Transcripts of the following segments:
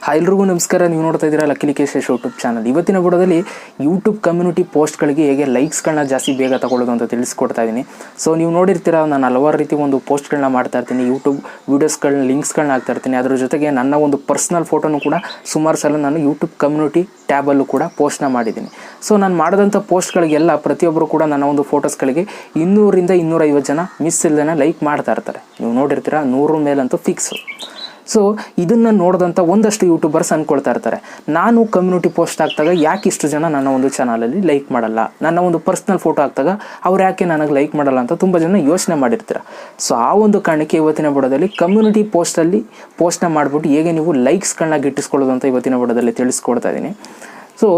Hi ಎಲ್ರಿಗೂ ನಮಸ್ಕಾರ. ನೀವು ನೋಡ್ತಾ ಇದ್ದೀರಾ ಲಕ್ಕೇಶ್ ಯೂಟ್ಯೂಬ್ ಚಾನಲ್. ಇವತ್ತಿನ ವಿಡಿಯೋದಲ್ಲಿ ಯೂಟ್ಯೂಬ್ ಕಮ್ಯುನಿಟಿ ಪೋಸ್ಟ್ಗಳಿಗೆ ಹೇಗೆ ಲೈಕ್ಸ್ಗಳನ್ನ ಜಾಸ್ತಿ ಬೇಗ ತಗೊಳ್ಳೋದು ಅಂತ ತಿಳಿಸ್ಕೊಡ್ತಾ ಇದ್ದೀನಿ. ಸೊ ನೀವು ನೋಡಿರ್ತೀರ, ನಾನು ಹಲವಾರು ರೀತಿ ಒಂದು ಪೋಸ್ಟ್ಗಳನ್ನ ಮಾಡ್ತಾ ಇರ್ತೀನಿ, ಯೂಟ್ಯೂಬ್ ವೀಡಿಯೋಸ್ಗಳನ್ನ ಲಿಂಕ್ಸ್ಗಳನ್ನ ಹಾಕ್ತಾ ಇರ್ತೀನಿ. ಅದ್ರ ಜೊತೆಗೆ ನನ್ನ ಒಂದು ಪರ್ಸ್ನಲ್ ಫೋಟೋನು ಕೂಡ ಸುಮಾರು ಸಲ ನಾನು ಯೂಟ್ಯೂಬ್ ಕಮ್ಯುನಿಟಿ ಟ್ಯಾಬಲ್ಲೂ ಕೂಡ ಪೋಸ್ಟ್ನ ಮಾಡಿದ್ದೀನಿ. ಸೊ ನಾನು ಮಾಡಿದಂಥ ಪೋಸ್ಟ್ಗಳಿಗೆಲ್ಲ ಪ್ರತಿಯೊಬ್ಬರು ಕೂಡ ನನ್ನ ಒಂದು ಫೋಟೋಸ್ಗಳಿಗೆ 200ರಿಂದ 250 ಜನ ಮಿಸ್ ಇಲ್ಲದೇ ಲೈಕ್ ಮಾಡ್ತಾ ಇರ್ತಾರೆ. ನೀವು ನೋಡಿರ್ತೀರ, 100 ಮೇಲಂತೂ ಫಿಕ್ಸು. ಸೊ ಇದನ್ನು ನೋಡಿದಂಥ ಒಂದಷ್ಟು ಯೂಟ್ಯೂಬರ್ಸ್ ಅಂದ್ಕೊಳ್ತಾ ಇರ್ತಾರೆ, ನಾನು ಕಮ್ಯುನಿಟಿ ಪೋಸ್ಟ್ ಹಾಕಿದಾಗ ಯಾಕೆ ಇಷ್ಟು ಜನ ನನ್ನ ಒಂದು ಚಾನಲಲ್ಲಿ ಲೈಕ್ ಮಾಡಲ್ಲ, ನನ್ನ ಒಂದು ಪರ್ಸ್ನಲ್ ಫೋಟೋ ಹಾಕಿದಾಗ ಅವ್ರು ಯಾಕೆ ನನಗೆ ಲೈಕ್ ಮಾಡಲ್ಲ ಅಂತ ತುಂಬ ಜನ ಯೋಚನೆ ಮಾಡಿರ್ತೀರ. ಸೊ ಆ ಒಂದು ಕಾರಣಕ್ಕೆ ಇವತ್ತಿನ ವಿಡಿಯೋದಲ್ಲಿ ಕಮ್ಯುನಿಟಿ ಪೋಸ್ಟ್ನ ಮಾಡಿಬಿಟ್ಟು ಹೇಗೆ ನೀವು ಲೈಕ್ಸ್ಗಳನ್ನ ಗಿಟ್ಟಿಸ್ಕೊಳ್ಳೋದು ಅಂತ ಇವತ್ತಿನ ವಿಡಿಯೋದಲ್ಲಿ ತಿಳಿಸ್ಕೊಡ್ತಾ ಇದ್ದೀನಿ. ಸೊ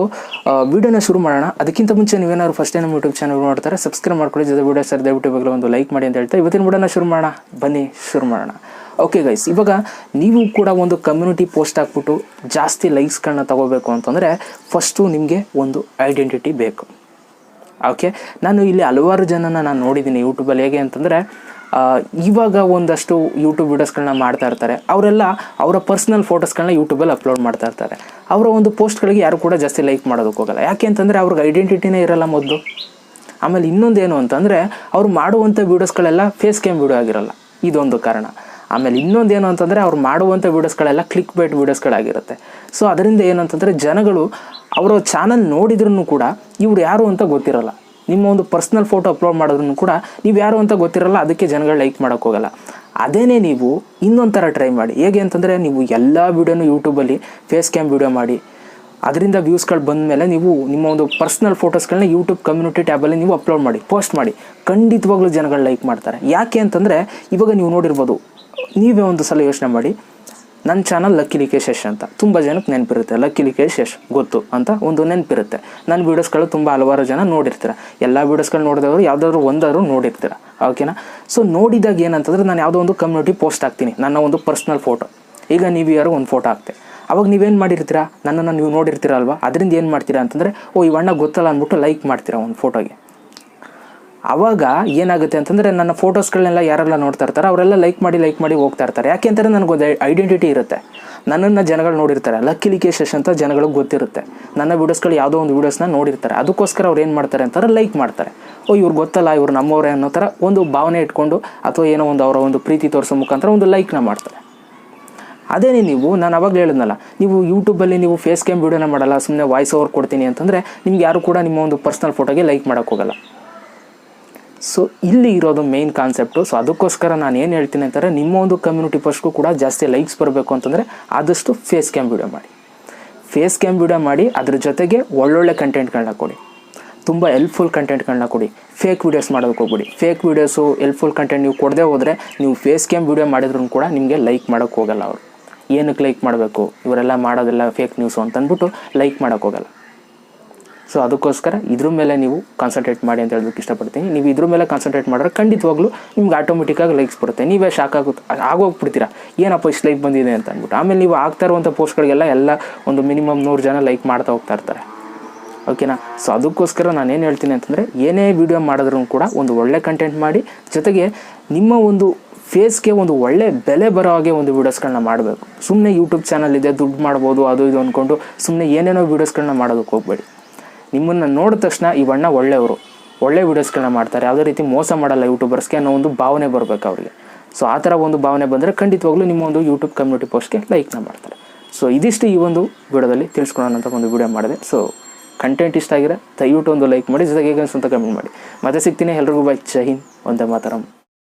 ವಿಡಿಯೋನ ಶುರು ಮಾಡೋಣ. ಅದಕ್ಕಿಂತ ಮುಂಚೆ ನೀವೇನಾದ್ರು ಫಸ್ಟ್ ಟೈಮ್ ನಮ್ಮ ಯೂಟ್ಯೂಬ್ ಚಾನಲ್ ನೋಡ್ತಾರೆ, ಸಬ್ಸ್ಕ್ರೈಬ್ ಮಾಡ್ಕೊಳ್ಳಿ. ಜೊತೆ ವಿಡಿಯೋ ಸರ್ ದಯವಿಟ್ಟು ಇವಾಗಲೇ ಒಂದು ಲೈಕ್ ಮಾಡಿ ಅಂತ ಹೇಳ್ತಾ ಇವತ್ತಿನ ವಿಡಿಯೋನ ಶುರು ಮಾಡೋಣ. ಬನ್ನಿ ಶುರು ಮಾಡೋಣ. ಓಕೆ ಗೈಸ್, ಇವಾಗ ನೀವು ಕೂಡ ಒಂದು ಕಮ್ಯುನಿಟಿ ಪೋಸ್ಟ್ ಹಾಕ್ಬಿಟ್ಟು ಜಾಸ್ತಿ ಲೈಕ್ಸ್ಗಳನ್ನ ತಗೋಬೇಕು ಅಂತಂದರೆ ಫಸ್ಟು ನಿಮಗೆ ಒಂದು ಐಡೆಂಟಿಟಿ ಬೇಕು. ಓಕೆ, ನಾನು ಇಲ್ಲಿ ಹಲವಾರು ಜನನ ನಾನು ನೋಡಿದ್ದೀನಿ ಯೂಟ್ಯೂಬಲ್ಲಿ. ಹೇಗೆ ಅಂತಂದರೆ ಇವಾಗ ಒಂದಷ್ಟು ಯೂಟ್ಯೂಬ್ ವೀಡಿಯೋಸ್ಗಳನ್ನ ಮಾಡ್ತಾ ಇರ್ತಾರೆ, ಅವರೆಲ್ಲ ಅವರ ಪರ್ಸ್ನಲ್ ಫೋಟೋಸ್ಗಳನ್ನ ಯೂಟ್ಯೂಬಲ್ಲಿ ಅಪ್ಲೋಡ್ ಮಾಡ್ತಾ ಇರ್ತಾರೆ. ಅವರ ಒಂದು ಪೋಸ್ಟ್ಗಳಿಗೆ ಯಾರು ಕೂಡ ಜಾಸ್ತಿ ಲೈಕ್ ಮಾಡೋದಕ್ಕೆ ಹೋಗಲ್ಲ. ಯಾಕೆ ಅಂತಂದರೆ ಅವ್ರಿಗೆ ಐಡೆಂಟಿಟಿನೇ ಇರಲ್ಲ ಮೊದಲು. ಆಮೇಲೆ ಇನ್ನೊಂದೇನು ಅಂತಂದರೆ ಅವ್ರು ಮಾಡುವಂಥ ವೀಡಿಯೋಸ್ಗಳೆಲ್ಲ ಫೇಸ್ ಕ್ಯಾಮ್ ವೀಡಿಯೋ ಆಗಿರಲ್ಲ, ಇದೊಂದು ಕಾರಣ. ಆಮೇಲೆ ಇನ್ನೊಂದೇನು ಅಂತಂದರೆ ಅವ್ರು ಮಾಡುವಂಥ ವೀಡಿಯೋಸ್ಗಳೆಲ್ಲ ಕ್ಲಿಕ್ ಬೈಟ್ ವೀಡಿಯೋಸ್ಗಳಾಗಿರುತ್ತೆ. ಸೊ ಅದರಿಂದ ಏನಂತಂದರೆ ಜನಗಳು ಅವರ ಚಾನಲ್ ನೋಡಿದ್ರೂ ಕೂಡ ಇವ್ರು ಯಾರು ಅಂತ ಗೊತ್ತಿರಲ್ಲ. ನಿಮ್ಮ ಒಂದು ಪರ್ಸ್ನಲ್ ಫೋಟೋ ಅಪ್ಲೋಡ್ ಮಾಡಿದ್ರೂ ಕೂಡ ನೀವು ಯಾರು ಅಂತ ಗೊತ್ತಿರಲ್ಲ, ಅದಕ್ಕೆ ಜನಗಳು ಲೈಕ್ ಮಾಡೋಕ್ಕೋಗಲ್ಲ. ಅದೇನೇ ನೀವು ಇನ್ನೊಂದು ಥರ ಟ್ರೈ ಮಾಡಿ. ಹೇಗೆ ಅಂತಂದರೆ ನೀವು ಎಲ್ಲ ವೀಡಿಯೋನು ಯೂಟ್ಯೂಬಲ್ಲಿ ಫೇಸ್ ಕ್ಯಾಮ್ ವೀಡಿಯೋ ಮಾಡಿ, ಅದರಿಂದ ವ್ಯೂಸ್ಗಳು ಬಂದ ಮೇಲೆ ನೀವು ನಿಮ್ಮ ಒಂದು ಪರ್ಸ್ನಲ್ ಫೋಟೋಸ್ಗಳನ್ನ ಯೂಟ್ಯೂಬ್ ಕಮ್ಯುನಿಟಿ ಟ್ಯಾಬಲ್ಲಿ ನೀವು ಅಪ್ಲೋಡ್ ಮಾಡಿ, ಪೋಸ್ಟ್ ಮಾಡಿ. ಖಂಡಿತವಾಗ್ಲೂ ಜನಗಳು ಲೈಕ್ ಮಾಡ್ತಾರೆ. ಯಾಕೆ ಅಂತಂದರೆ ಇವಾಗ ನೀವು ನೋಡಿರ್ಬೋದು, ನೀವೇ ಒಂದು ಸಲ ಯೋಚನೆ ಮಾಡಿ, ನನ್ನ ಚಾನಲ್ ಲಕ್ಕೇಶ್ ಯಶ್ ಅಂತ ತುಂಬ ಜನಕ್ಕೆ ನೆನಪಿರುತ್ತೆ. ಲಕ್ಕೇಶ್ ಯಶ್ ಗೊತ್ತು ಅಂತ ಒಂದು ನೆನಪಿರುತ್ತೆ. ನನ್ನ ವೀಡಿಯೋಸ್ಗಳು ತುಂಬ ಹಲವಾರು ಜನ ನೋಡಿರ್ತೀರ. ಎಲ್ಲ ವೀಡಿಯೋಸ್ಗಳು ನೋಡಿದವರು ಯಾವುದಾದ್ರು ಒಂದಾದ್ರು ನೋಡಿರ್ತೀರ. ಓಕೆನಾ? ಸೊ ನೋಡಿದಾಗ ಏನಂತಂದರೆ, ನಾನು ಯಾವುದೋ ಒಂದು ಕಮ್ಯುನಿಟಿ ಪೋಸ್ಟ್ ಹಾಕ್ತೀನಿ, ನನ್ನ ಒಂದು ಪರ್ಸ್ನಲ್ ಫೋಟೋ. ಈಗ ನೀವು ಯಾರು ಒಂದು ಫೋಟೋ ಹಾಕ್ತೆ, ಅವಾಗ ನೀವೇನು ಮಾಡಿರ್ತೀರಾ, ನನ್ನನ್ನು ನೀವು ನೋಡಿರ್ತೀರಲ್ವ, ಅದರಿಂದ ಏನು ಮಾಡ್ತೀರಾ ಅಂತಂದರೆ, ಓ ಇವಣ್ಣ ಗೊತ್ತಲ್ಲ ಅಂದ್ಬಿಟ್ಟು ಲೈಕ್ ಮಾಡ್ತೀರಾ ಒಂದು ಫೋಟೋಗೆ. ಆವಾಗ ಏನಾಗುತ್ತೆ ಅಂತಂದರೆ, ನನ್ನ ಫೋಟೋಸ್ಗಳನ್ನೆಲ್ಲ ಯಾರೆಲ್ಲ ನೋಡ್ತಾ ಇರ್ತಾರೆ ಅವರೆಲ್ಲ ಲೈಕ್ ಮಾಡಿ ಹೋಗ್ತಾ ಇರ್ತಾರೆ. ಯಾಕೆ ಅಂತಂದರೆ ನನಗೊಂದು ಐಡೆಂಟಿಟಿ ಇರುತ್ತೆ. ನನ್ನನ್ನು ಜನಗಳು ನೋಡಿರ್ತಾರೆ, ಲಕ್ಕೇಶ್ ಯಶ್ ಅಂತ ಜನಗಳಿಗೆ ಗೊತ್ತಿರುತ್ತೆ. ನನ್ನ ವೀಡಿಯೋಸ್ಗಳು ಯಾವುದೋ ಒಂದು ವೀಡಿಯೋಸ್ನ ನೋಡಿರ್ತಾರೆ, ಅದಕ್ಕೋಸ್ಕರ ಅವ್ರು ಏನು ಮಾಡ್ತಾರೆ ಅಂತಾರೆ, ಲೈಕ್ ಮಾಡ್ತಾರೆ. ಓ ಇವ್ರು ಗೊತ್ತಲ್ಲ, ಇವ್ರು ನಮ್ಮವರೇ ಅನ್ನೋ ಥರ ಒಂದು ಭಾವನೆ ಇಟ್ಕೊಂಡು, ಅಥವಾ ಏನೋ ಒಂದು ಅವರ ಒಂದು ಪ್ರೀತಿ ತೋರಿಸೋ ಮುಖಾಂತರ ಒಂದು ಲೈಕ್ನ ಮಾಡ್ತಾರೆ. ಅದೇನೇ ನೀವು, ನಾನು ಅವಾಗ ಹೇಳಿದ್ನಲ್ಲ, ನೀವು ಯೂಟ್ಯೂಬಲ್ಲಿ ನೀವು ಫೇಸ್ ಕ್ಯಾಮ್ ವೀಡಿಯೋನ ಮಾಡಲ್ಲ, ಸುಮ್ಮನೆ ವಾಯ್ಸ್ ಓವರ್ ಕೊಡ್ತೀನಿ ಅಂತಂದರೆ ನಿಮ್ಗೆ ಯಾರು ಕೂಡ ನಿಮ್ಮ ಒಂದು ಪರ್ಸ್ನಲ್ ಫೋಟೋಗೆ ಲೈಕ್ ಮಾಡೋಕ್ಕೋಗಲ್ಲ. ಸೊ ಇಲ್ಲಿ ಇರೋದು ಮೇನ್ ಕಾನ್ಸೆಪ್ಟು. ಸೊ ಅದಕ್ಕೋಸ್ಕರ ನಾನು ಏನು ಹೇಳ್ತೀನಿ ಅಂತಾರೆ, ನಿಮ್ಮ ಒಂದು ಕಮ್ಯುನಿಟಿ ಪೋಸ್ಟ್ಗೂ ಕೂಡ ಜಾಸ್ತಿ ಲೈಕ್ಸ್ ಬರಬೇಕು ಅಂತಂದರೆ ಆದಷ್ಟು ಫೇಸ್ ಕ್ಯಾಮ್ ವೀಡಿಯೋ ಮಾಡಿ. ಫೇಸ್ ಕ್ಯಾಮ್ ವೀಡಿಯೋ ಮಾಡಿ, ಅದ್ರ ಜೊತೆಗೆ ಒಳ್ಳೊಳ್ಳೆ ಕಂಟೆಂಟ್ಗಳನ್ನ ಕೊಡಿ, ತುಂಬ ಹೆಲ್ಪ್ಫುಲ್ ಕಂಟೆಂಟ್ಗಳನ್ನ ಕೊಡಿ. ಫೇಕ್ ವೀಡಿಯೋಸ್ ಮಾಡೋದಕ್ಕೆ ಹೋಗ್ಬಿಡಿ. ಫೇಕ್ ವೀಡಿಯೋಸು, ಹೆಲ್ಪ್ಫುಲ್ ಕಂಟೆಂಟ್ ನೀವು ಕೊಡದೆ ಹೋದರೆ, ನೀವು ಫೇಸ್ ಕ್ಯಾಮ್ ವೀಡಿಯೋ ಮಾಡಿದ್ರೂ ಕೂಡ ನಿಮಗೆ ಲೈಕ್ ಮಾಡೋಕ್ಕೆ ಹೋಗಲ್ಲ. ಅವರು ಏನಕ್ಕೆ ಲೈಕ್ ಮಾಡಬೇಕು, ಇವರೆಲ್ಲ ಮಾಡೋದೆಲ್ಲ ಫೇಕ್ ನ್ಯೂಸು ಅಂತಂದ್ಬಿಟ್ಟು ಲೈಕ್ ಮಾಡೋಕ್ಕೋಗಲ್ಲ. ಸೊ ಅದಕ್ಕೋಸ್ಕರ ಇದ್ರ ಮೇಲೆ ನೀವು ಕಾನ್ಸಂಟ್ರೇಟ್ ಮಾಡಿ ಅಂತ ಹೇಳೋದಕ್ಕೆ ಇಷ್ಟಪಡ್ತೀನಿ. ನೀವು ಇದ್ರ ಮೇಲೆ ಕಾನ್ಸಂಟ್ರೇಟ್ ಮಾಡಿದ್ರೆ ಖಂಡಿತವಾಗ್ಲೂ ನಿಮ್ಗೆ ಆಟೋಮೆಟಿಕ್ಕಾಗಿ ಲೈಕ್ಸ್ ಬರುತ್ತೆ. ನೀವೇ ಶಾಕ್ ಆಗೋಗ್ಬಿಡ್ತೀರಾ, ಏನಪ್ಪ ಇಷ್ಟು ಲೈಕ್ ಬಂದಿದೆ ಅಂತ ಅಂದ್ಬಿಟ್ಟು. ಆಮೇಲೆ ನೀವು ಆಗ್ತಾ ಇರುವಂಥ ಪೋಸ್ಟ್ಗಳಿಗೆಲ್ಲ ಒಂದು ಮಿನಿಮಮ್ 100 ಜನ ಲೈಕ್ ಮಾಡ್ತಾ ಹೋಗ್ತಾ ಇರ್ತಾರೆ. ಓಕೆನಾ? ಸೊ ಅದಕ್ಕೋಸ್ಕರ ನಾನು ಏನು ಹೇಳ್ತೀನಿ ಅಂತಂದರೆ, ಏನೇ ವೀಡಿಯೋ ಮಾಡಿದ್ರೂ ಕೂಡ ಒಂದು ಒಳ್ಳೆ ಕಂಟೆಂಟ್ ಮಾಡಿ, ಜೊತೆಗೆ ನಿಮ್ಮ ಒಂದು ಫೇಸ್ಗೆ ಒಂದು ಒಳ್ಳೆ ಬೆಲೆ ಬರೋ ಹಾಗೆ ಒಂದು ವೀಡಿಯೋಸ್ಗಳನ್ನ ಮಾಡಬೇಕು. ಸುಮ್ಮನೆ ಯೂಟ್ಯೂಬ್ ಚಾನಲ್ ಇದೆ, ದುಡ್ಡು ಮಾಡ್ಬೋದು ಅದು ಇದು ಅಂದ್ಕೊಂಡು ಸುಮ್ಮನೆ ಏನೇನೋ ವೀಡಿಯೋಸ್ಗಳನ್ನ ಮಾಡೋದಕ್ಕೆ ಹೋಗಬೇಡಿ. ನಿಮ್ಮನ್ನು ನೋಡಿದ ತಕ್ಷಣ ಇವಣ್ಣ ಒಳ್ಳೆಯವರು, ಒಳ್ಳೆ ವೀಡಿಯೋಸ್ಗಳನ್ನ ಮಾಡ್ತಾರೆ, ಯಾವುದೇ ರೀತಿ ಮೋಸ ಮಾಡಲ್ಲ ಯೂಟ್ಯೂಬರ್ಸ್ಗೆ ಅನ್ನೋ ಒಂದು ಭಾವನೆ ಬರಬೇಕು ಅವರಿಗೆ. ಸೊ ಆ ಥರ ಒಂದು ಭಾವನೆ ಬಂದರೆ ಖಂಡಿತವಾಗ್ಲೂ ನಿಮ್ಮ ಒಂದು ಯೂಟ್ಯೂಬ್ ಕಮ್ಯುನಿಟಿ ಪೋಸ್ಟ್ಗೆ ಲೈಕ್ನ ಮಾಡ್ತಾರೆ. ಸೊ ಇದಿಷ್ಟು ಈ ಒಂದು ವಿಡಿಯೋದಲ್ಲಿ ತಿಳಿಸ್ಕೊಳ್ಳೋಣ ಅಂತ ಒಂದು ವಿಡಿಯೋ ಮಾಡಿದೆ. ಸೊ ಕಂಟೆಂಟ್ ಇಷ್ಟ ಆಗಿರೋ ದಯವಿಟ್ಟು ಒಂದು ಲೈಕ್ ಮಾಡಿ, ಜೊತೆಗೆ ಹೇಗೆ ಅಂತ ಕಮೆಂಟ್ ಮಾಡಿ. ಮತ್ತೆ ಸಿಗ್ತೀನಿ. ಎಲ್ರಿಗೂ ಬೈ. ಜೈ ಹಿಂದ್, ವಂದೇ ಮಾತರಂ.